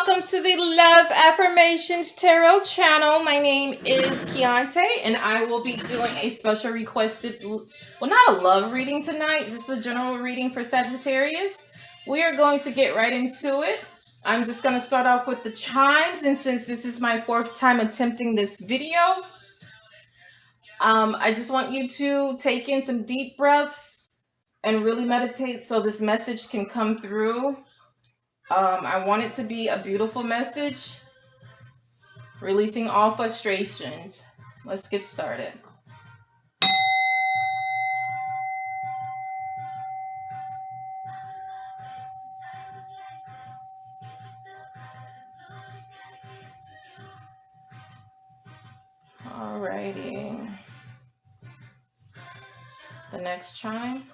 welcome to the Love Affirmations Tarot channel. My name is Keontae, and I will be doing a special requested, well, not a love reading tonight, just a general reading for Sagittarius. We are going to get right into it. I'm just going to start off with the chimes, and since this is my fourth time attempting this video, I just want you to take in some deep breaths and really meditate so this message can come through. I want it to be a beautiful message, releasing all frustrations. Let's get started. Alrighty. The next chime.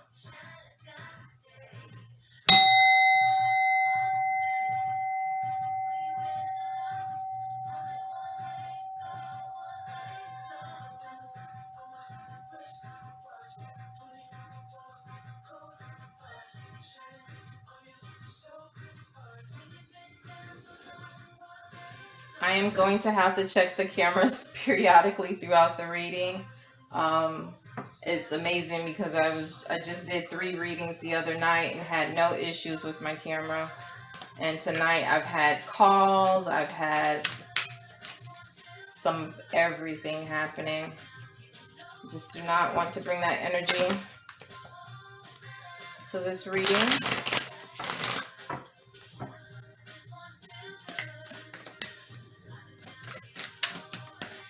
I am going to have to check the cameras periodically throughout the reading. It's amazing because I just did 3 readings the other night and had no issues with my camera. And tonight I've had calls, I've had some of everything happening. Just do not want to bring that energy to this reading.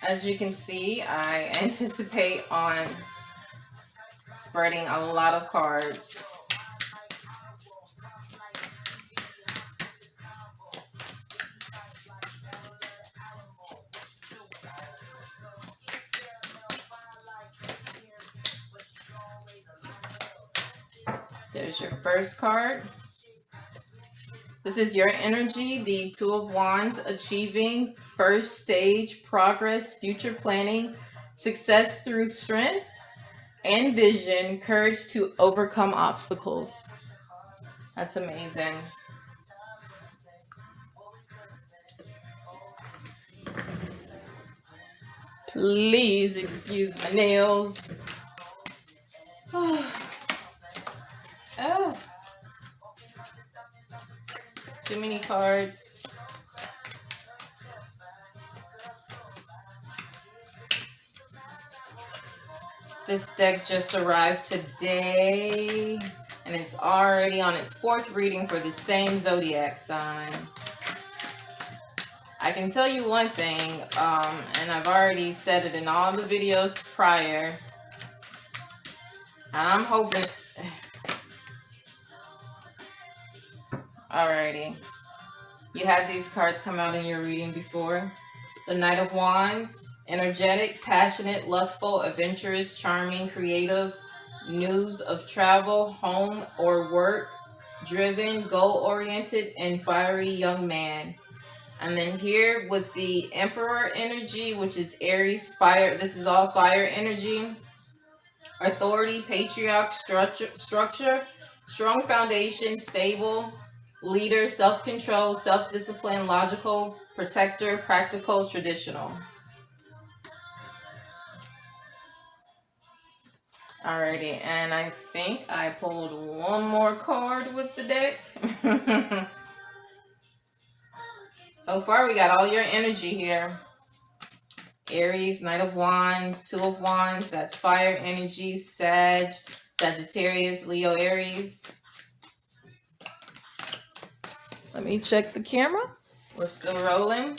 As you can see, I anticipate on spreading a lot of cards. There's your first card. This is your energy, the Two of Wands, achieving first stage progress, future planning, success through strength and vision, courage to overcome obstacles. That's amazing. Please excuse my nails. Oh. Too many cards. This deck just arrived today, and it's already on its 4th reading for the same zodiac sign. I can tell you one thing, and I've already said it in all the videos prior, and I'm hoping... Alrighty. You had these cards come out in your reading before. The Knight of Wands, energetic, passionate, lustful, adventurous, charming, creative, news of travel, home or work, driven, goal-oriented, and fiery young man. And then here with the Emperor energy, which is Aries, fire. This is all fire energy. Authority, patriarch, structure, strong foundation, stable, leader, self-control, self-discipline, logical, protector, practical, traditional. Alrighty, and I think I pulled one more card with the deck. So far, we got all your energy here. Aries, Knight of Wands, Two of Wands, that's fire energy, Sagittarius, Leo, Aries. Let me check the camera. We're still rolling.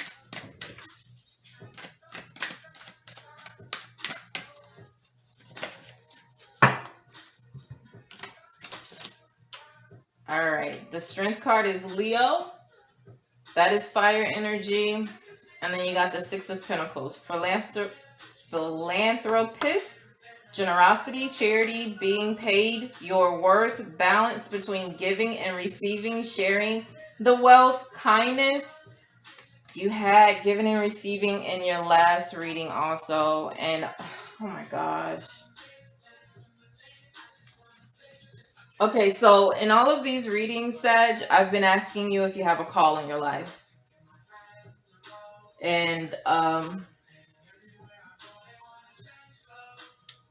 All right, the Strength card is Leo. That is fire energy. And then you got the 6 of Pentacles. Philanthropist, generosity, charity, being paid, your worth, balance between giving and receiving, sharing the wealth, kindness. You had giving and receiving in your last reading also. And oh my gosh. Okay, so in all of these readings, Sag, I've been asking you if you have a call in your life. And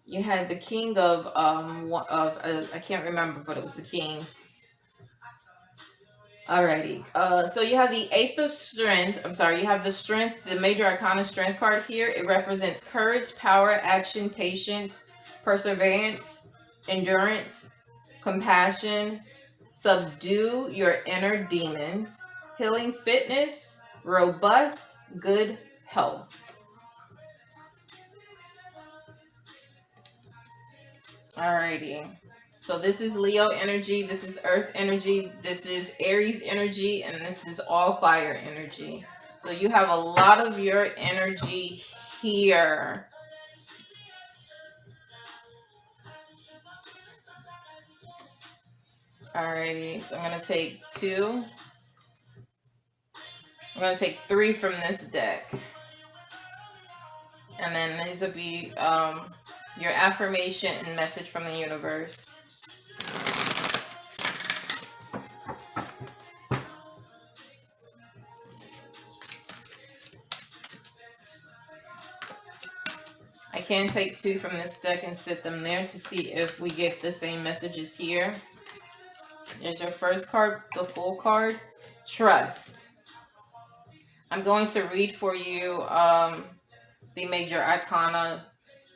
you had the king of I can't remember, but it was the king. Alrighty. So you have the Eighth of Strength. I'm sorry, you have the Strength, the Major Arcana Strength card here. It represents courage, power, action, patience, perseverance, endurance, compassion, subdue your inner demons, healing fitness, robust, good health. Alrighty. So this is Leo energy, this is Earth energy, this is Aries energy, and this is all fire energy. So you have a lot of your energy here. Alrighty, so I'm going to take 2. I'm going to take 3 from this deck. And then these will be your affirmation and message from the universe. I can take 2 from this deck and sit them there to see if we get the same messages here. There's your first card, the full card, trust. I'm going to read for you the major arcana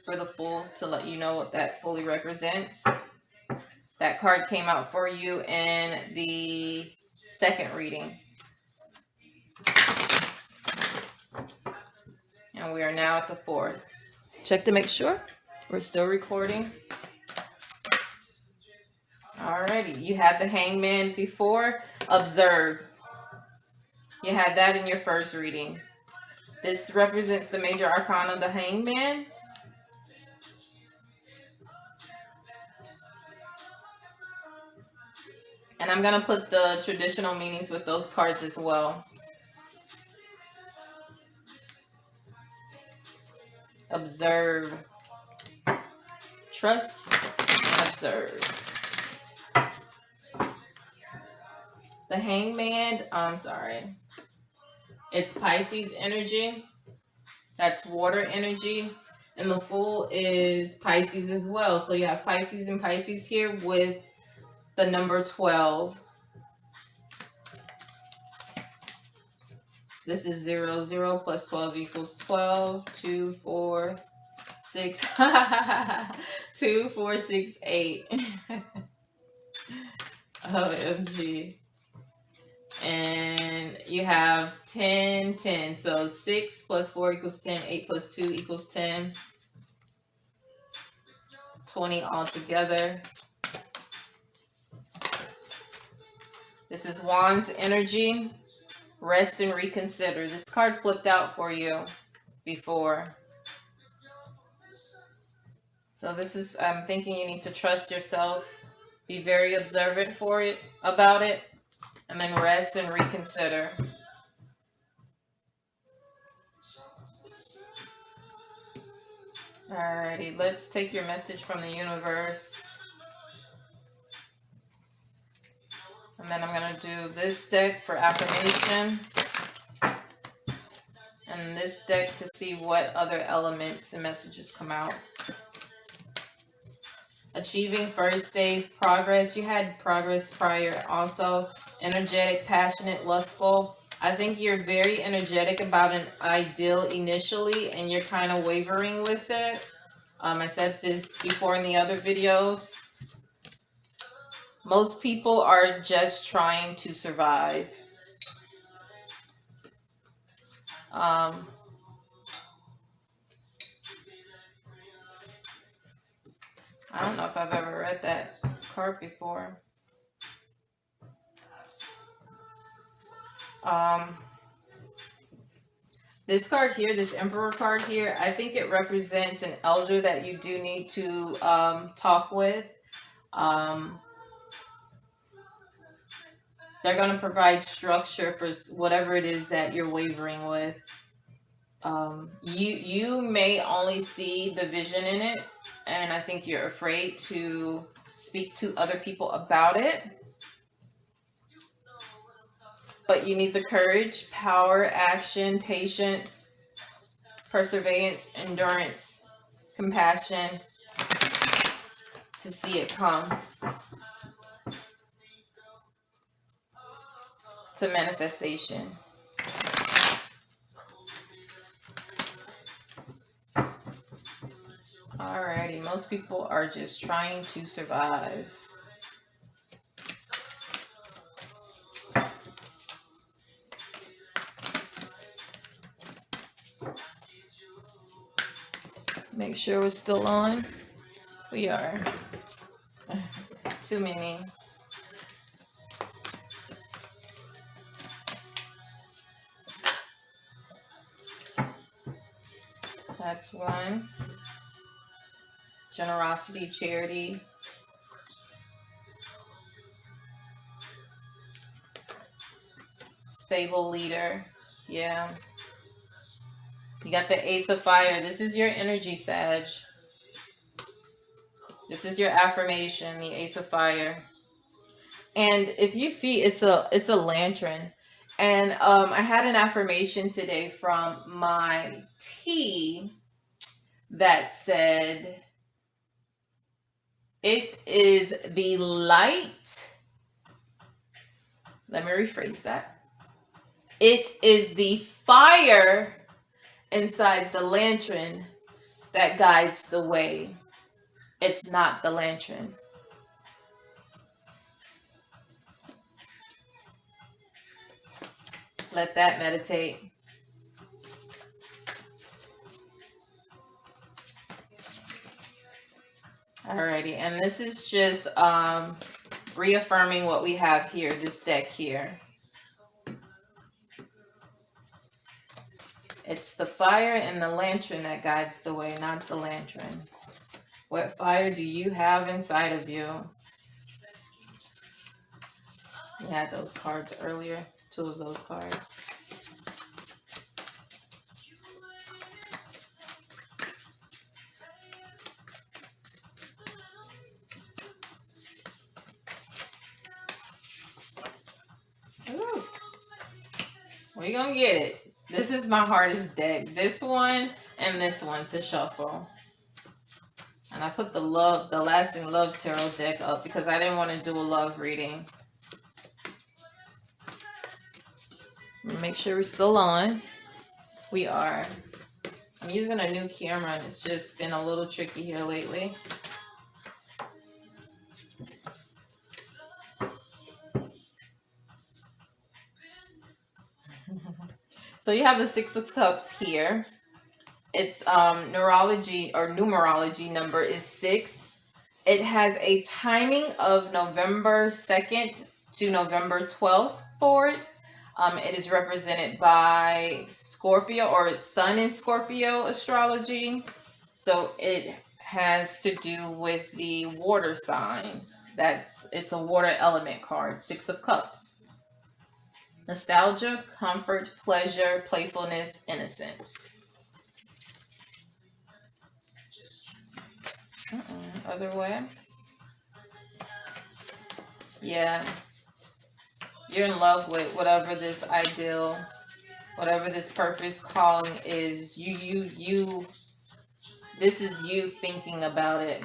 for the full to let you know what that fully represents. That card came out for you in the second reading. And we are now at the fourth. Check to make sure we're still recording. Alrighty, you had the Hangman before. Observe. You had that in your first reading. This represents the major arcana, the Hangman. And I'm going to put the traditional meanings with those cards as well. Observe. Trust and observe. The Hangman, I'm sorry. It's Pisces energy. That's water energy. And the Fool is Pisces as well. So you have Pisces and Pisces here with the number 12. This is 0, 0 plus 12 equals 12. 2, 4, 6. 2, 4, 6, 8. OMG. And you have 10, 10. So 6 plus 4 equals 10. 8 plus 2 equals 10. 20 altogether. This is Wands energy. Rest and reconsider. This card flipped out for you before. So this is, I'm thinking you need to trust yourself. Be very observant about it. And then rest and reconsider. Alrighty, let's take your message from the universe. And then I'm going to do this deck for affirmation. And this deck to see what other elements and messages come out. Achieving first stage progress. You had progress prior also. Energetic, passionate, lustful. I think you're very energetic about an ideal initially and you're kind of wavering with it. I said this before in the other videos. Most people are just trying to survive. I don't know if I've ever read that card before. This card here, this Emperor card here, I think it represents an elder that you do need to talk with. They're going to provide structure for whatever it is that you're wavering with. You may only see the vision in it, and I think you're afraid to speak to other people about it. But you need the courage, power, action, patience, perseverance, endurance, compassion to see it come to manifestation. Alrighty, most people are just trying to survive. Make sure we're still on. We are. Too many. That's one. Generosity, charity. Stable leader. Yeah. You got the Ace of Fire. This is your energy, Sag. This is your affirmation, the Ace of Fire. And if you see, it's a lantern. And I had an affirmation today from my tea that said, it is the light. Let me rephrase that. It is the fire inside the lantern that guides the way. It's not the lantern. Let that meditate. Alrighty, and this is just reaffirming what we have here, this deck here. It's the fire and the lantern that guides the way, not the lantern. What fire do you have inside of you? We had those cards earlier, 2 of those cards. Ooh. We're gonna get it. This is my hardest deck. This one and this one to shuffle. And I put the Lasting Love Tarot deck up because I didn't want to do a love reading. Make sure we're still on. We are. I'm using a new camera and it's just been a little tricky here lately. So you have the 6 of Cups here. Its numerology number is 6. It has a timing of November 2nd to November 12th for it. It is represented by Scorpio, or its Sun in Scorpio astrology. So it has to do with the water signs. It's a water element card, 6 of Cups. Nostalgia, comfort, pleasure, playfulness, innocence. Other way. Yeah. You're in love with whatever this ideal, whatever this purpose calling is. This is you thinking about it.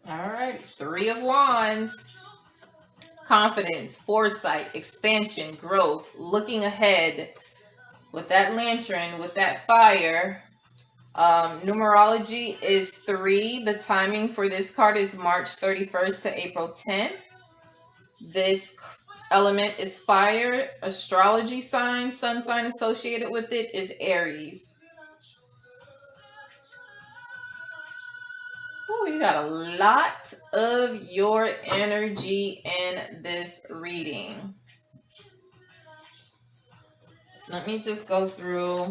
All right, 3 of Wands. Confidence, foresight, expansion, growth, looking ahead with that lantern, with that fire. Numerology is 3. The timing for this card is March 31st to April 10th. This element is fire. Astrology sign, sun sign associated with it is Aries. Oh, you got a lot of your energy in this reading. Let me just go through.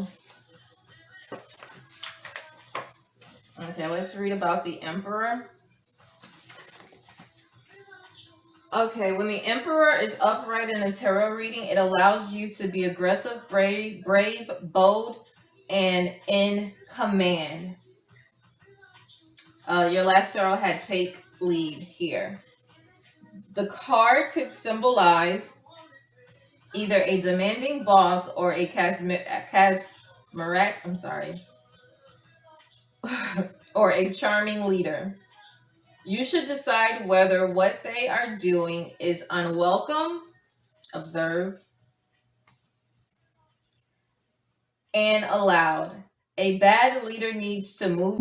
Okay, let's read about the Emperor. Okay, when the Emperor is upright in a tarot reading, it allows you to be aggressive, brave, bold, and in command. Your last tarot had take lead here. The card could symbolize either a demanding boss or a or a charming leader. You should decide whether what they are doing is unwelcome, observe, and allowed. A bad leader needs to move.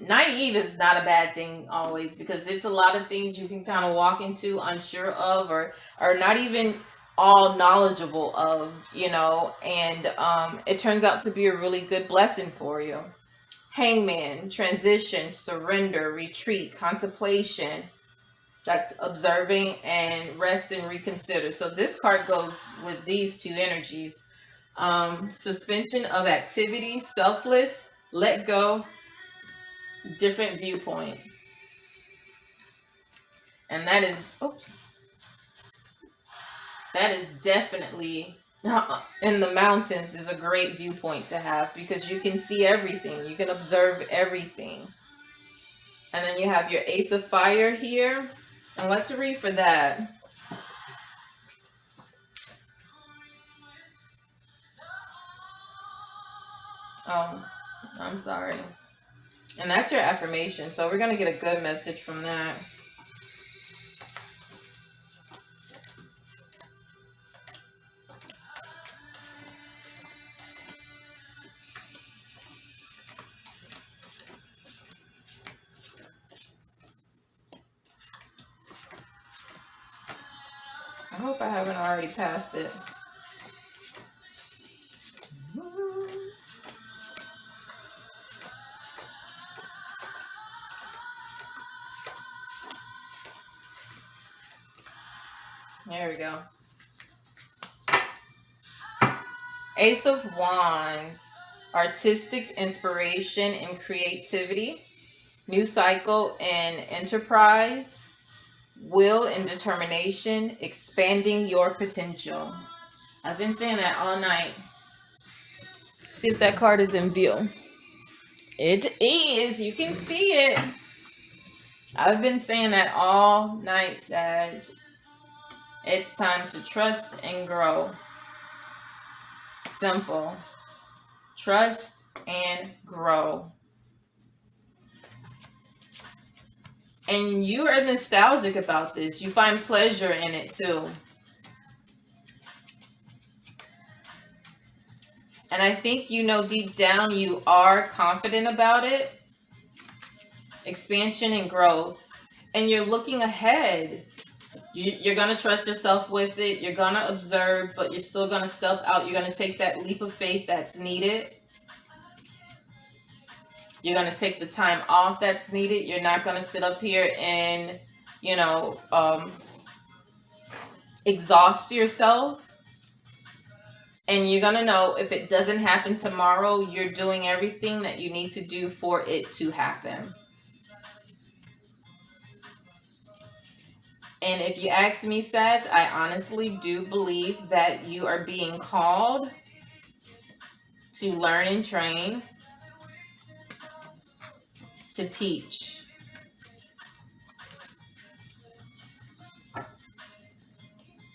Naive is not a bad thing always, because it's a lot of things you can kind of walk into unsure of, or not even all knowledgeable of, and it turns out to be a really good blessing for you. Hangman, transition, surrender, retreat, contemplation. That's observing and rest and reconsider. So this card goes with these two energies. Suspension of activity, selfless, let go, different viewpoint. And that is definitely in the mountains is a great viewpoint to have, because you can see everything, you can observe everything. And then you have your Ace of Fire here, and let's read for that. Oh, I'm sorry. And that's your affirmation. So we're going to get a good message from that. I hope I haven't already passed it. There we go. Ace of Wands, artistic inspiration and creativity, new cycle and enterprise, will and determination, expanding your potential. I've been saying that all night. See if that card is in view. It is. You can see it. I've been saying that all night, Sag. It's time to trust and grow. Simple. Trust and grow. And you are nostalgic about this. You find pleasure in it too. And I think you know deep down you are confident about it. Expansion and growth. And you're looking ahead. You're going to trust yourself with it. You're going to observe, but you're still going to step out. You're going to take that leap of faith that's needed. You're going to take the time off that's needed. You're not going to sit up here and, exhaust yourself. And you're going to know if it doesn't happen tomorrow, you're doing everything that you need to do for it to happen. And if you ask me, Sag, I honestly do believe that you are being called to learn and train, to teach.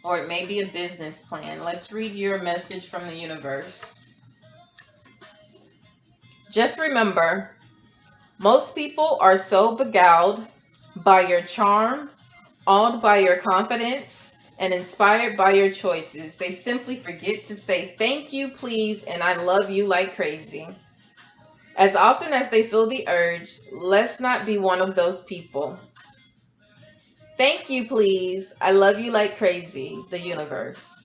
Or it may be a business plan. Let's read your message from the universe. Just remember, most people are so beguiled by your charm, awed by your confidence, and inspired by your choices. They simply forget to say thank you, please, and I love you like crazy. As often as they feel the urge, let's not be one of those people. Thank you, please. I love you like crazy. The universe.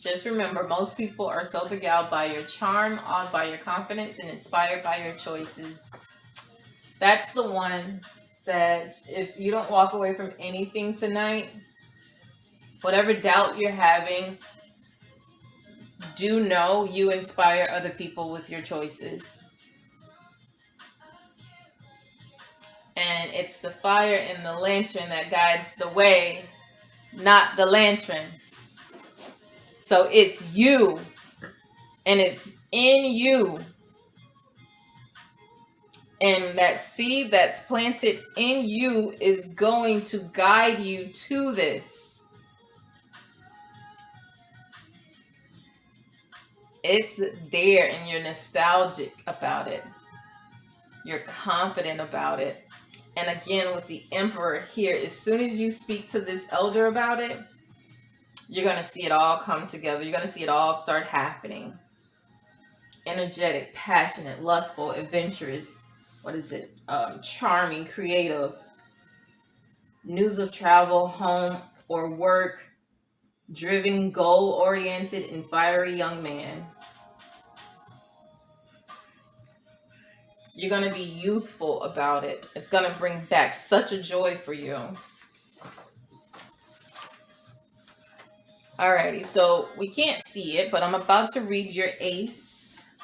Just remember, most people are so beguiled by your charm, awed by your confidence, and inspired by your choices. That's the one, Sag. If you don't walk away from anything tonight, whatever doubt you're having, do know you inspire other people with your choices. And it's the fire in the lantern that guides the way, not the lantern. So it's you, and it's in you. And that seed that's planted in you is going to guide you to this. It's there, and you're nostalgic about it. You're confident about it. And again, with the Emperor here, as soon as you speak to this elder about it, you're going to see it all come together. You're going to see it all start happening. Energetic, passionate, lustful, adventurous. What is it? Charming, creative. News of travel, home, or work. Driven, goal-oriented, and fiery young man. You're going to be youthful about it. It's going to bring back such a joy for you. Alrighty, so we can't see it, but I'm about to read your Ace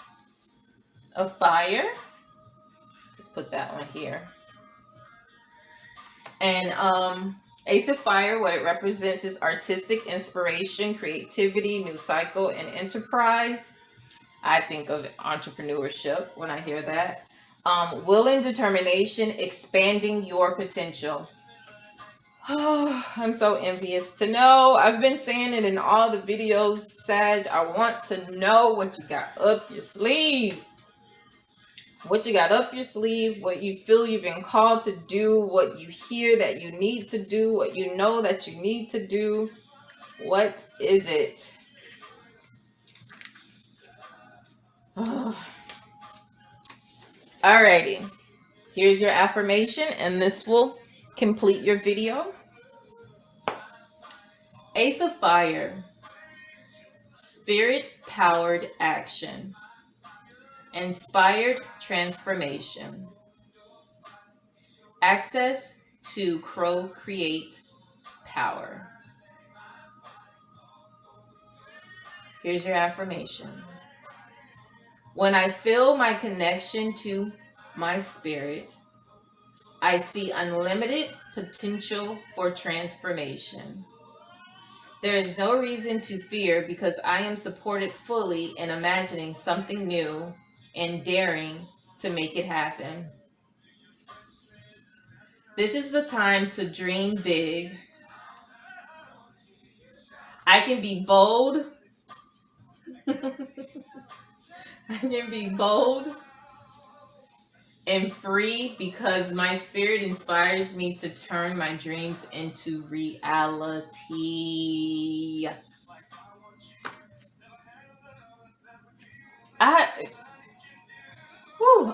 of Fire. Just put that one here. And Ace of Fire, what it represents is artistic inspiration, creativity, new cycle, and enterprise. I think of entrepreneurship when I hear that. Will and determination, expanding your potential. Oh, I'm so envious to know. I've been saying it in all the videos, Sag. I want to know what you got up your sleeve. What you got up your sleeve, what you feel you've been called to do, what you hear that you need to do, what you know that you need to do. What is it? Oh. Alrighty. Here's your affirmation, and this will complete your video. Ace of Fire. Spirit-powered action. Inspired transformation. Access to co-create power. Here's your affirmation. When I feel my connection to my spirit, I see unlimited potential for transformation. There is no reason to fear because I am supported fully in imagining something new and daring to make it happen. This is the time to dream big. I can be bold. I can be bold and free because my spirit inspires me to turn my dreams into reality.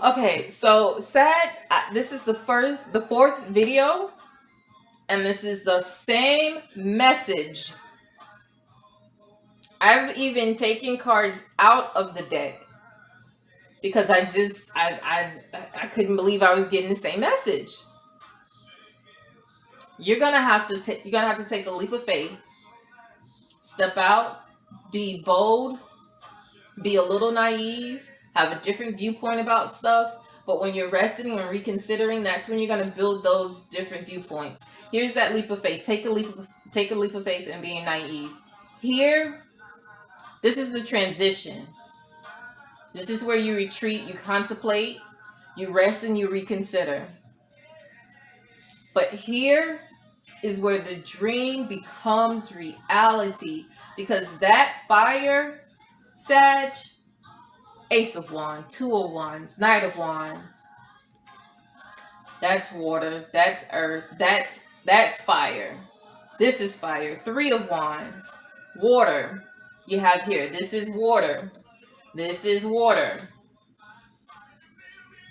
Okay, so Sag, this is the fourth video, and this is the same message. I've even taken cards out of the deck because I couldn't believe I was getting the same message. You're gonna have to take a leap of faith. Step out, be bold, be a little naive, have a different viewpoint about stuff. But when you're resting and reconsidering, that's when you're gonna build those different viewpoints. Here's that leap of faith. Take a leap of faith and being naive. Here, this is the transition. This is where you retreat, you contemplate, you rest, and you reconsider. But here is where the dream becomes reality, because that fire, Sag, Ace of Wands, Two of Wands, Knight of Wands, that's water, that's earth, that's fire. This is fire. Three of Wands, water. You have here, this is water. This is water.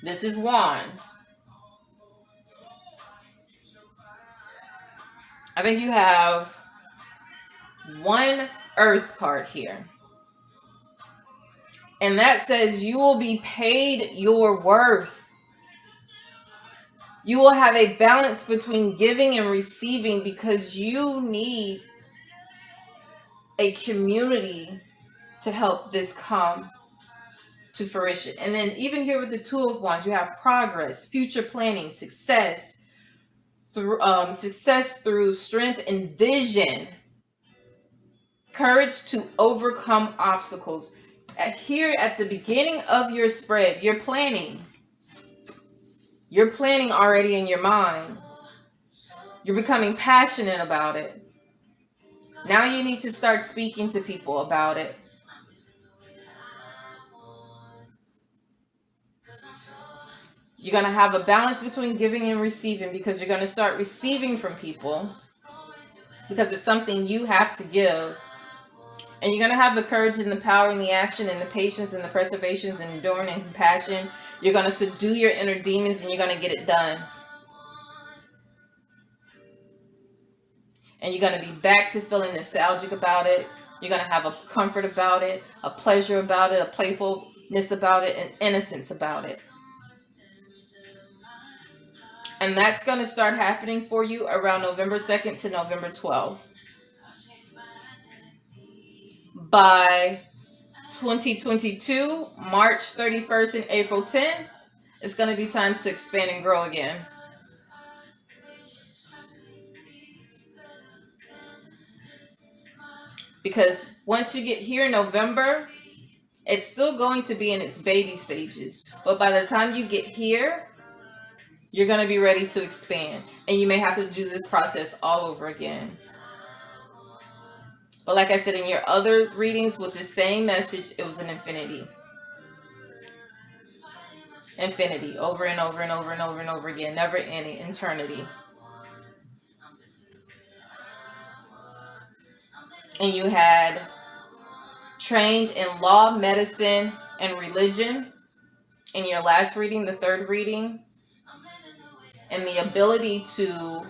This is Wands. I think you have one earth card here. And that says you will be paid your worth. You will have a balance between giving and receiving because you need a community to help this come to fruition. And then even here with the Two of Wands, you have progress, future planning, success through strength and vision, courage to overcome obstacles. Here at the beginning of your spread, you're planning. You're planning already in your mind. You're becoming passionate about it. Now you need to start speaking to people about it. You're going to have a balance between giving and receiving because you're going to start receiving from people because it's something you have to give. And you're going to have the courage and the power and the action and the patience and the perseverance and enduring and compassion. You're going to subdue your inner demons and you're going to get it done. And you're going to be back to feeling nostalgic about it. You're going to have a comfort about it, a pleasure about it, a playfulness about it, and innocence about it. And that's going to start happening for you around November 2nd to November 12th. By 2022, March 31st and April 10th, it's going to be time to expand and grow again. Because once you get here in November It's still going to be in its baby stages, but by the time you get here, you're going to be ready to expand, and you may have to do this process all over again. But like I said, in your other readings with the same message, it was an infinity. Infinity, over and over and over and over and over again, never ending, eternity. And you had trained in law, medicine, and religion in your last reading, the third reading, and the ability to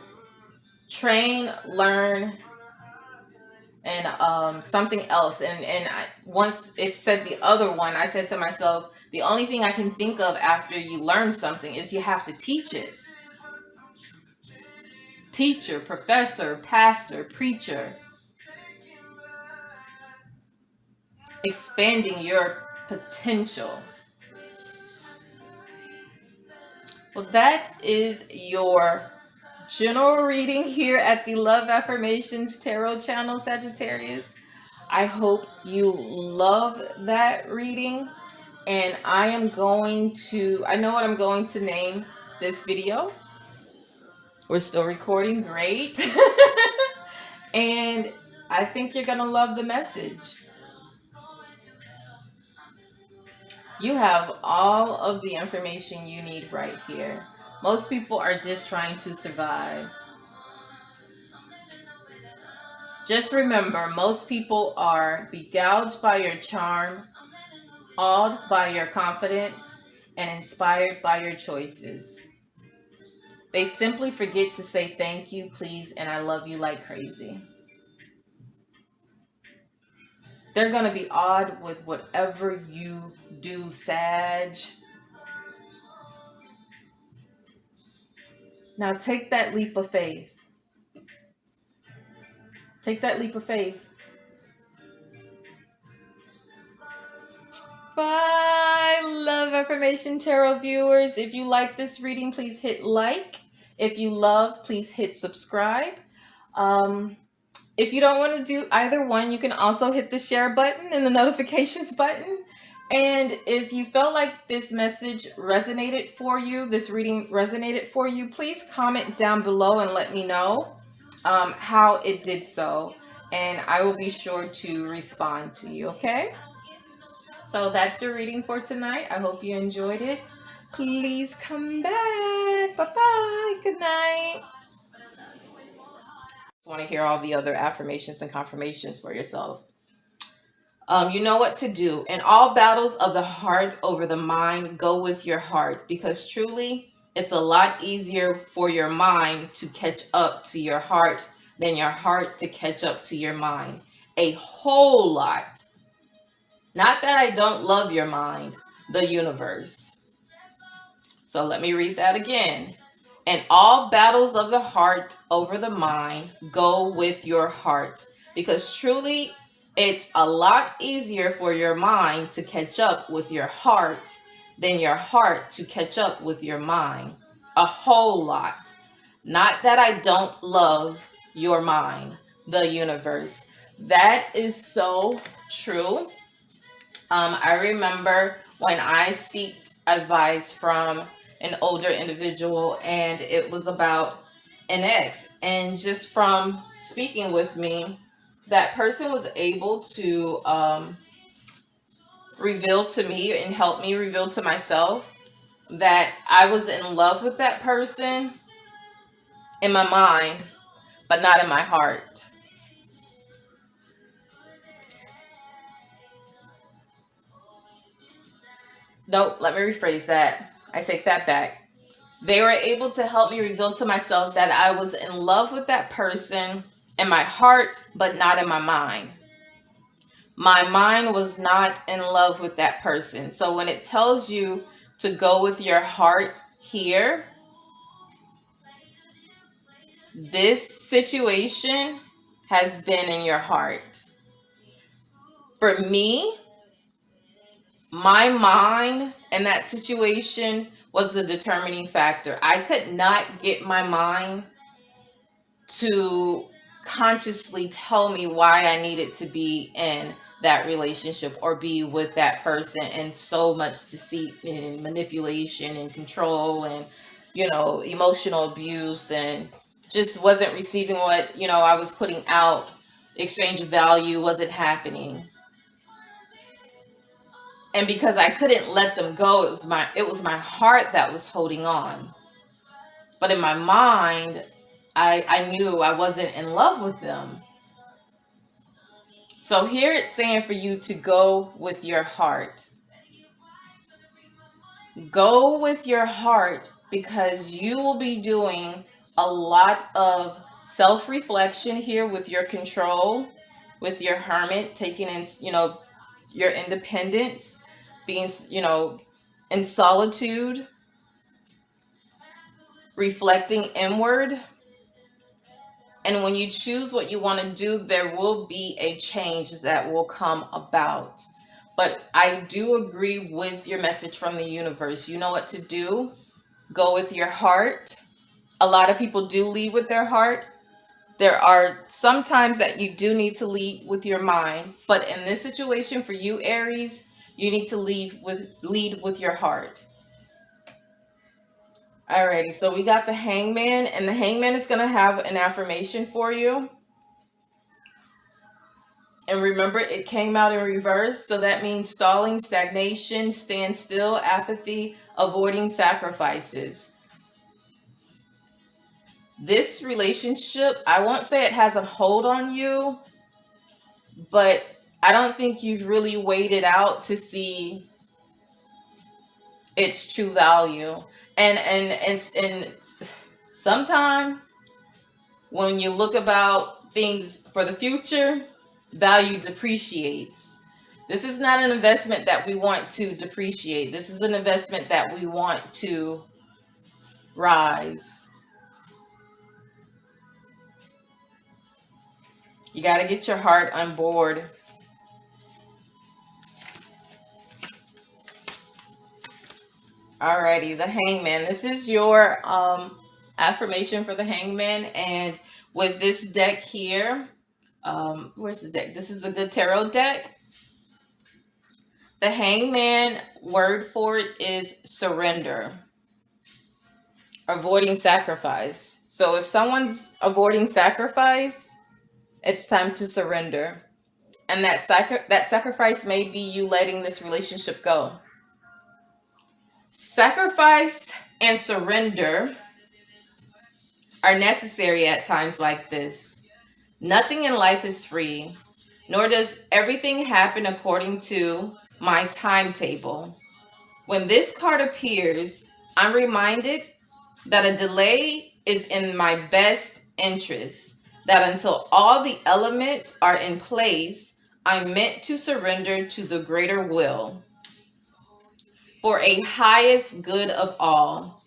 train, learn, and something else. Once it said the other one, I said to myself, the only thing I can think of after you learn something is you have to teach it. Teacher, professor, pastor, preacher. Expanding your potential. Well, that is your general reading here at the Love Affirmations Tarot channel, Sagittarius. I hope you love that reading. And I know what I'm going to name this video. We're still recording, great. And I think you're going to love the message. You have all of the information you need right here. Most people are just trying to survive. Just remember, most people are beguiled by your charm, awed by your confidence, and inspired by your choices. They simply forget to say thank you, please, and I love you like crazy. They're going to be awed with whatever you do, Sag. Now take that leap of faith. Take that leap of faith. Bye, Love Affirmation Tarot viewers. If you like this reading, please hit like. If you love, please hit subscribe. If you don't want to do either one, you can also hit the share button and the notifications button. And if you felt like this message resonated for you, this reading resonated for you, please comment down below and let me know how it did so. And I will be sure to respond to you, okay? So that's your reading for tonight. I hope you enjoyed it. Please come back. Bye-bye. Good night. Want to hear all the other affirmations and confirmations for yourself. You know what to do. In all battles of the heart over the mind, go with your heart, because truly it's a lot easier for your mind to catch up to your heart than your heart to catch up to your mind. A whole lot. Not that I don't love your mind, the universe. So let me read that again. In all battles of the heart over the mind, go with your heart, because truly it's a lot easier for your mind to catch up with your heart than your heart to catch up with your mind. A whole lot. Not that I don't love your mind, the universe. That is so true. I remember when I sought advice from an older individual, and it was about an ex, and just from speaking with me, that person was able to reveal to me and help me reveal to myself that I was in love with that person in my mind, but not in my heart. Nope, let me rephrase that. I take that back. They were able to help me reveal to myself that I was in love with that person in my heart, but not in my mind. My mind was not in love with that person. So when it tells you to go with your heart here, this situation has been in your heart. For me, my mind in that situation was the determining factor. I could not get my mind to consciously tell me why I needed to be in that relationship or be with that person, and so much deceit and manipulation and control and, emotional abuse, and just wasn't receiving what, I was putting out. Exchange of value wasn't happening. And because I couldn't let them go, it was my heart that was holding on. But in my mind, I knew I wasn't in love with them. So here it's saying for you to go with your heart. Go with your heart, because you will be doing a lot of self-reflection here with your control, with your hermit, taking in, your independence, being, in solitude, reflecting inward. And when you choose what you want to do, there will be a change that will come about. But I do agree with your message from the universe. You know what to do. Go with your heart. A lot of people do lead with their heart. There are some times that you do need to lead with your mind. But in this situation for you, Aries, you need to lead with your heart. Alrighty, so we got the Hangman, and the Hangman is going to have an affirmation for you. And remember, it came out in reverse, so that means stalling, stagnation, standstill, apathy, avoiding sacrifices. This relationship, I won't say it has a hold on you, but I don't think you've really weighed it out to see its true value. And sometime when you look about things for the future, value depreciates. This is not an investment that we want to depreciate. This is an investment that we want to rise. You got to get your heart on board. Alrighty, the Hangman. This is your affirmation for the Hangman. And with this deck here, where's the deck? This is the Good Tarot deck. The Hangman word for it is surrender. Avoiding sacrifice. So if someone's avoiding sacrifice, it's time to surrender. And that sacrifice may be you letting this relationship go. Sacrifice and surrender are necessary at times like this. Nothing in life is free, nor does everything happen according to my timetable. When this card appears, I'm reminded that a delay is in my best interest, that until all the elements are in place, I'm meant to surrender to the greater will for a highest good of all.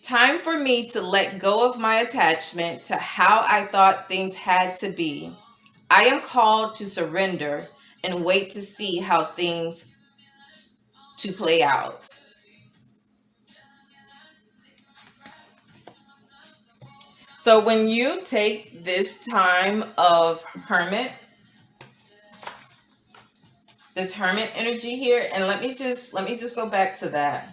Time for me to let go of my attachment to how I thought things had to be. I am called to surrender and wait to see how things to play out. So when you take this time of hermit, this hermit energy here, and let me just go back to that.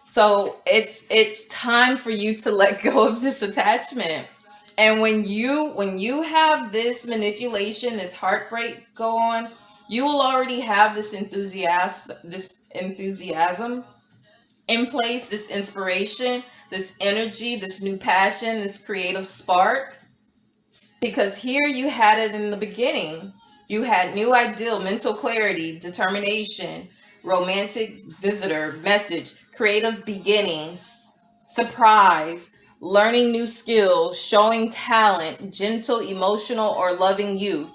So it's time for you to let go of this attachment. And when you have this manipulation, this heartbreak go on, you will already have this enthusiasm in place, this inspiration, this energy, this new passion, this creative spark. Because here you had it in the beginning. You had new ideal, mental clarity, determination, romantic visitor, message, creative beginnings, surprise, learning new skills, showing talent, gentle, emotional, or loving youth.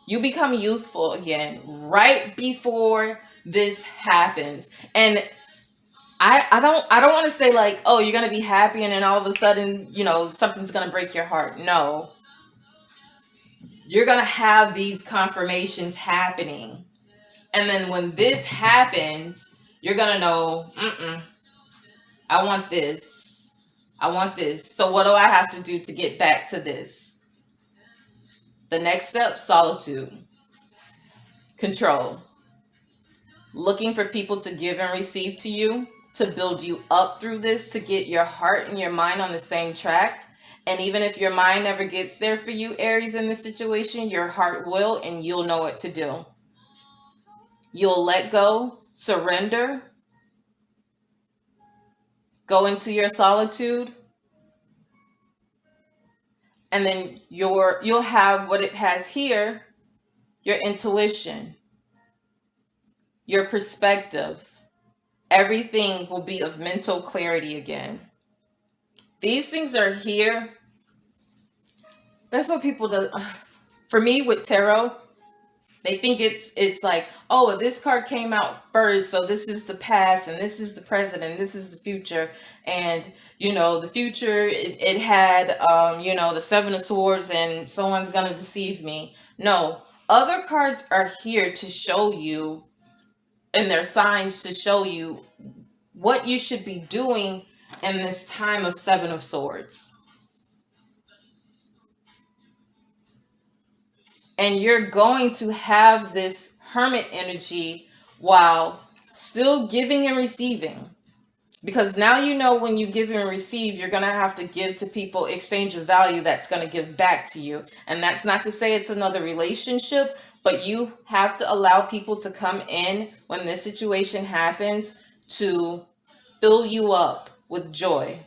You become youthful again right before this happens. And I don't want to say like, oh, you're gonna be happy and then all of a sudden, something's gonna break your heart. No. You're gonna have these confirmations happening. And then when this happens, you're gonna know, I want this. I want this. So what do I have to do to get back to this? The next step, solitude, control. Looking for people to give and receive to you, to build you up through this, to get your heart and your mind on the same track. And even if your mind never gets there for you, Aries, in this situation, your heart will, and you'll know what to do. You'll let go, surrender, go into your solitude, and then you'll have what it has here, your intuition, your perspective. Everything will be of mental clarity again. These things are here. That's what people do. For me, with tarot, they think it's like, oh, this card came out first, so this is the past, and this is the present, and this is the future. And the future, it had the Seven of Swords, and someone's gonna deceive me. No, other cards are here to show you, and they're signs to show you what you should be doing in this time of Seven of Swords. And you're going to have this hermit energy while still giving and receiving. Because now when you give and receive, you're going to have to give to people, exchange of value that's going to give back to you. And that's not to say it's another relationship, but you have to allow people to come in when this situation happens to fill you up with joy.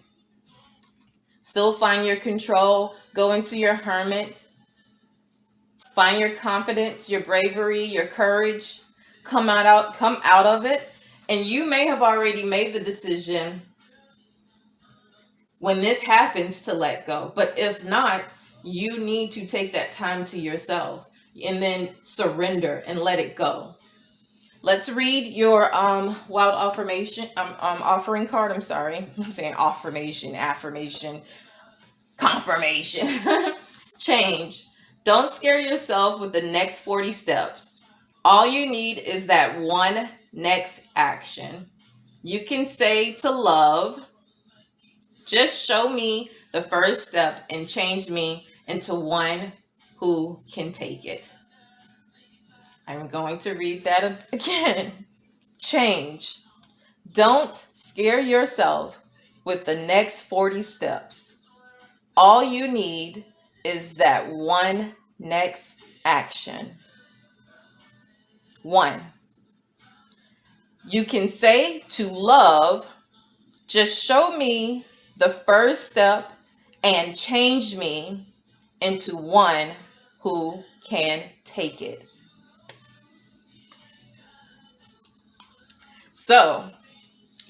Still find your control, go into your hermit, find your confidence, your bravery, your courage, come out of it. And you may have already made the decision when this happens to let go. But if not, you need to take that time to yourself and then surrender and let it go. Let's read your wild affirmation offering card. I'm sorry. I'm saying affirmation, confirmation. Change. Don't scare yourself with the next 40 steps. All you need is that one next action. You can say to love, just show me the first step and change me into one who can take it. I'm going to read that again. Change. Don't scare yourself with the next 40 steps. All you need is that one next action. 1. You can say to love, just show me the first step and change me into one who can take it. So,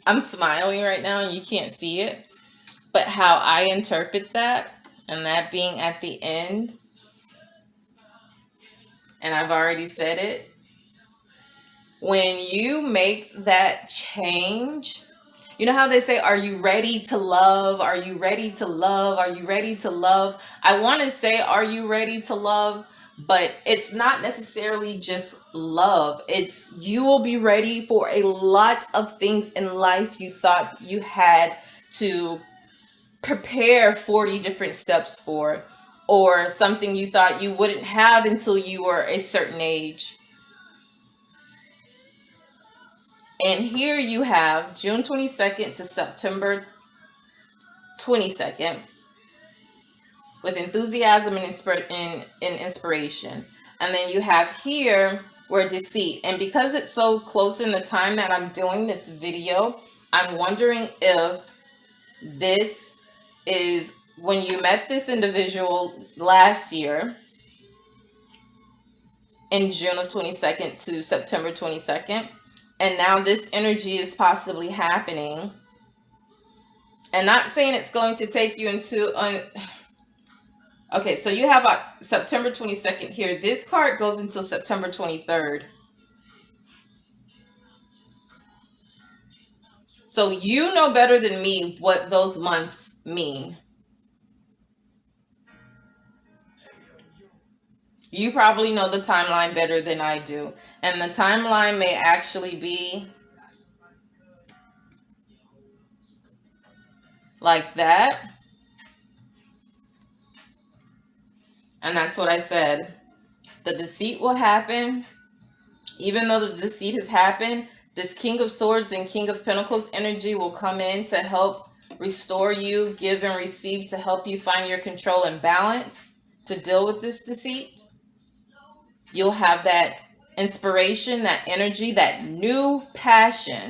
I'm smiling right now and you can't see it, but how I interpret that, and that being at the end, and I've already said it, when you make that change, you know how they say, are you ready to love? Are you ready to love? Are you ready to love? I want to say, are you ready to love? But it's not necessarily just love. It's you will be ready for a lot of things in life you thought you had to prepare 40 different steps for, or something you thought you wouldn't have until you were a certain age. And here you have June 22nd to September 22nd with enthusiasm and inspiration. And then you have here where deceit. And because it's so close in the time that I'm doing this video, I'm wondering if this is when you met this individual last year in June of 22nd to September 22nd. And now this energy is possibly happening. And not saying it's going to take you into... Okay, so you have September 22nd here. This card goes until September 23rd. So you know better than me what those months mean. You probably know the timeline better than I do. And the timeline may actually be like that. And that's what I said. The deceit will happen. Even though the deceit has happened, this King of Swords and King of Pentacles energy will come in to help restore you, give and receive, to help you find your control and balance to deal with this deceit. You'll have that inspiration, that energy, that new passion.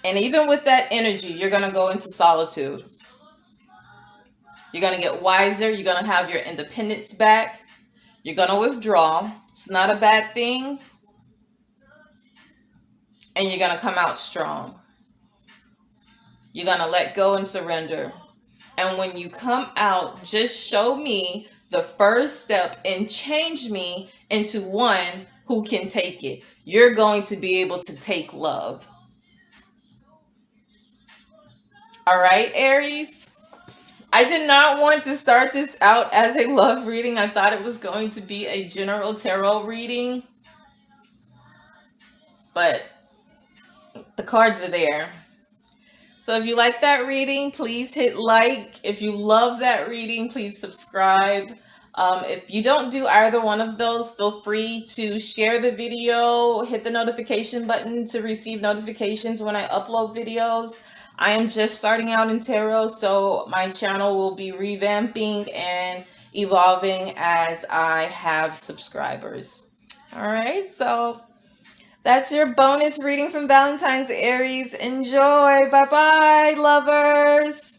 And even with that energy, you're going to go into solitude. You're going to get wiser. You're going to have your independence back. You're going to withdraw. It's not a bad thing. And you're going to come out strong. You're going to let go and surrender. And when you come out, just show me the first step and change me into one who can take it. You're going to be able to take love. All right, Aries? I did not want to start this out as a love reading. I thought it was going to be a general tarot reading. But the cards are there. So if you like that reading, please hit like. If you love that reading, please subscribe. If you don't do either one of those, feel free to share the video, hit the notification button to receive notifications when I upload videos. I am just starting out in tarot, so my channel will be revamping and evolving as I have subscribers. All right, so that's your bonus reading from Valentine's, Aries. Enjoy. Bye-bye, lovers.